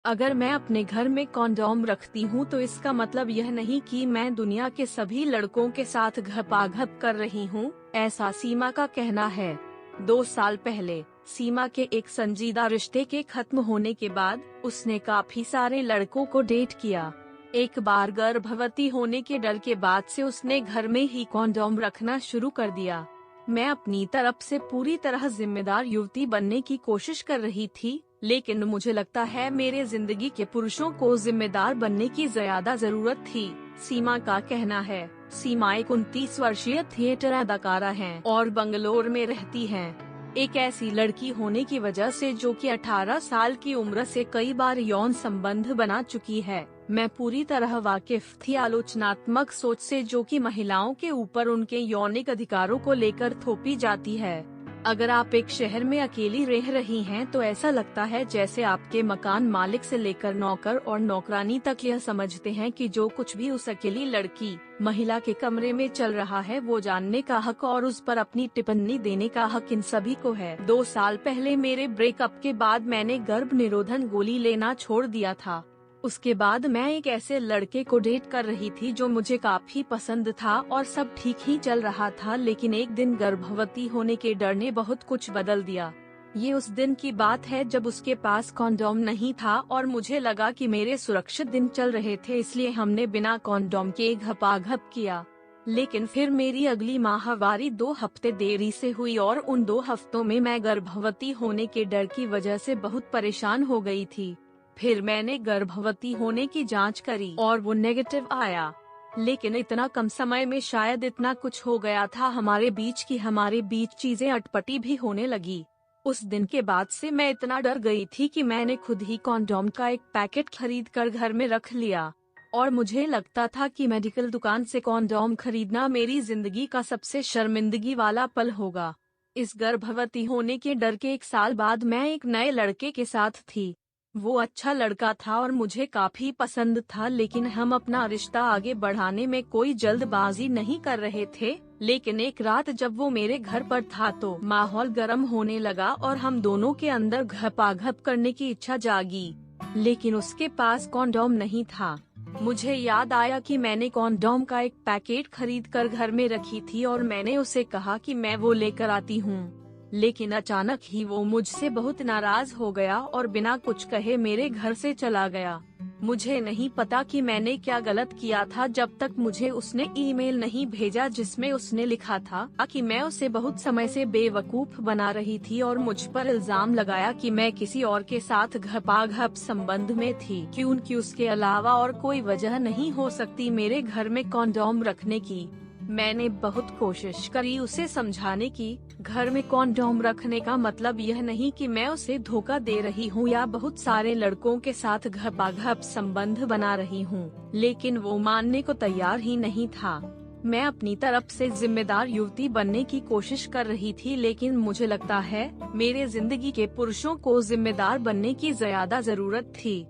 अगर मैं अपने घर में कॉन्डोम रखती हूँ तो इसका मतलब यह नहीं कि मैं दुनिया के सभी लड़कों के साथ घपाघप कर रही हूँ, ऐसा सीमा का कहना है। 2 साल पहले सीमा के एक संजीदा रिश्ते के खत्म होने के बाद उसने काफी सारे लड़कों को डेट किया। एक बार गर्भवती होने के डर के बाद से उसने घर में ही कॉन्डोम रखना शुरू कर दिया। मैं अपनी तरफ से पूरी तरह जिम्मेदार युवती बनने की कोशिश कर रही थी, लेकिन मुझे लगता है मेरे जिंदगी के पुरुषों को जिम्मेदार बनने की ज्यादा जरूरत थी, सीमा का कहना है। सीमा एक 29 वर्षीय थिएटर अदाकारा हैं और बंगलोर में रहती हैं। एक ऐसी लड़की होने की वजह से जो कि 18 साल की उम्र से कई बार यौन संबंध बना चुकी है, मैं पूरी तरह वाकिफ थी आलोचनात्मक सोच से जो कि महिलाओं के ऊपर उनके यौनिक अधिकारों को लेकर थोपी जाती है। अगर आप एक शहर में अकेली रह रही हैं तो ऐसा लगता है जैसे आपके मकान मालिक से लेकर नौकर और नौकरानी तक यह समझते हैं कि जो कुछ भी उस अकेली लड़की महिला के कमरे में चल रहा है वो जानने का हक और उस पर अपनी टिप्पणी देने का हक इन सभी को है। 2 साल पहले मेरे ब्रेकअप के बाद मैंने गर्भ निरोधन गोली लेना छोड़ दिया था। उसके बाद मैं एक ऐसे लड़के को डेट कर रही थी जो मुझे काफी पसंद था और सब ठीक ही चल रहा था, लेकिन एक दिन गर्भवती होने के डर ने बहुत कुछ बदल दिया। ये उस दिन की बात है जब उसके पास कॉन्डोम नहीं था और मुझे लगा कि मेरे सुरक्षित दिन चल रहे थे, इसलिए हमने बिना कॉन्डोम के घपाघप किया। लेकिन फिर मेरी अगली माहवारी 2 हफ्ते देरी से हुई और उन 2 हफ्तों में मैं गर्भवती होने के डर की वजह से बहुत परेशान हो गई थी। फिर मैंने गर्भवती होने की जांच करी और वो नेगेटिव आया, लेकिन इतना कम समय में शायद इतना कुछ हो गया था हमारे बीच चीजें अटपटी भी होने लगी। उस दिन के बाद से मैं इतना डर गई थी कि मैंने खुद ही कॉन्डोम का एक पैकेट खरीद कर घर में रख लिया और मुझे लगता था कि मेडिकल दुकान से कॉन्डोम खरीदना मेरी जिंदगी का सबसे शर्मिंदगी वाला पल होगा। इस गर्भवती होने के डर के 1 साल बाद मैं एक नए लड़के के साथ थी। वो अच्छा लड़का था और मुझे काफी पसंद था, लेकिन हम अपना रिश्ता आगे बढ़ाने में कोई जल्दबाजी नहीं कर रहे थे। लेकिन एक रात जब वो मेरे घर पर था तो माहौल गर्म होने लगा और हम दोनों के अंदर घपाघप करने की इच्छा जागी, लेकिन उसके पास कॉन्डोम नहीं था। मुझे याद आया कि मैंने कॉन्डोम का एक पैकेट खरीद कर घर में रखी थी और मैंने उसे कहा कि मैं वो लेकर आती हूँ, लेकिन अचानक ही वो मुझसे बहुत नाराज हो गया और बिना कुछ कहे मेरे घर से चला गया। मुझे नहीं पता कि मैंने क्या गलत किया था जब तक मुझे उसने ईमेल नहीं भेजा जिसमें उसने लिखा था कि मैं उसे बहुत समय से बेवकूफ बना रही थी और मुझ पर इल्जाम लगाया कि मैं किसी और के साथ घपाघप संबंध में थी, क्योंकि उसके अलावा और कोई वजह नहीं हो सकती मेरे घर में कॉन्डोम रखने की। मैंने बहुत कोशिश करी उसे समझाने की, घर में कॉन्डोम रखने का मतलब यह नहीं कि मैं उसे धोखा दे रही हूँ या बहुत सारे लड़कों के साथ घपाघप संबंध बना रही हूँ, लेकिन वो मानने को तैयार ही नहीं था। मैं अपनी तरफ से जिम्मेदार युवती बनने की कोशिश कर रही थी, लेकिन मुझे लगता है मेरे जिंदगी के पुरुषों को जिम्मेदार बनने की ज्यादा जरूरत थी।